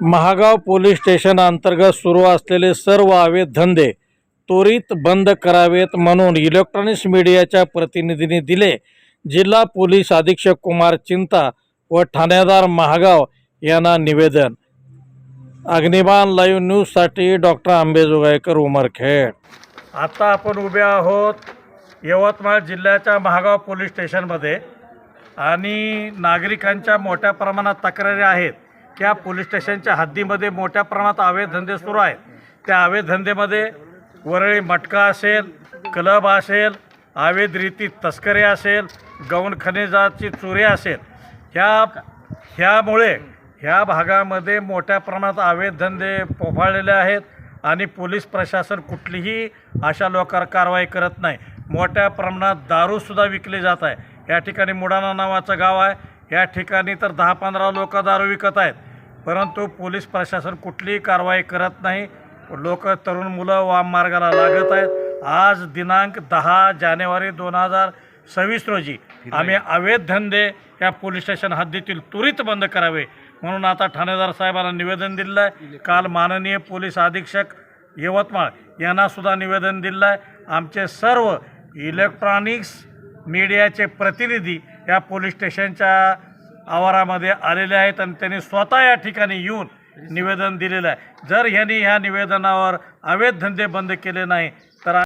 Mahagaon police station अंतर्गत सुरू असलेले सर्व अवैध धंदे त्वरित बंद करावेत म्हणून इलेक्ट्रॉनिक्स मीडियाच्या प्रतिनिधींनी दिले जिल्हा पोलीस अधीक्षक कुमार चिंता व ठाणेदार महागाव यांना निवेदन। अग्निबाण लाईव्ह न्यूजसाठी डॉक्टर अंबेजोगाईकर उमरखेड। आता आपण उभे आहोत यवतमाळ जिल्ह्याच्या महागाव पोलीस स्टेशनमध्ये आणि नागरिकांच्या मोठ्या प्रमाणात तक्रारी आहेत। त्या पोलीस स्टेशनच्या हद्दीमध्ये मोठ्या प्रमाणात अवैध धंदे सुरू आहेत। त्या अवैध धंदेमध्ये वरळी मटका असेल, क्लब असेल, अवैध रीती तस्करी असेल, गौण खनिजाची चोरी असेल, ह्यामुळे ह्या भागामध्ये मोठ्या प्रमाणात अवैध धंदे फोफाळलेले आहेत आणि पोलीस प्रशासन कुठलीही अशा लोकांवर कारवाई करत नाही। मोठ्या प्रमाणात दारूसुद्धा विकली जात आहे। या ठिकाणी मुडाणा नावाचं गाव आहे, या ठिकाणी तर 10-15 लोक दारू विकत आहेत, परंतु पोलीस प्रशासन कुठलीही कारवाई करत नाही। लोक तरुण मुलं वाम मार्गाला लागत आहेत। आज दिनांक 10 जानेवारी 2026 रोजी आम्ही अवैध धंदे या पोलीस स्टेशन हद्दीतील त्वरित बंद करावे म्हणून आता ठाणेदार साहेबांना निवेदन दिलं आहे। काल माननीय पोलीस अधीक्षक यवतमाळ यांना सुद्धा निवेदन दिलं आहे। आमचे सर्व इलेक्ट्रॉनिक्स मीडियाचे प्रतिनिधी या पोलीस स्टेशनच्या आवारामध्ये आलेले आहेत आणि त्यांनी स्वतः या ठिकाणी येऊन निवेदन दिलेलं आहे। जर ह्यांनी ह्या निवेदनावर अवैध धंदे बंद केले नाही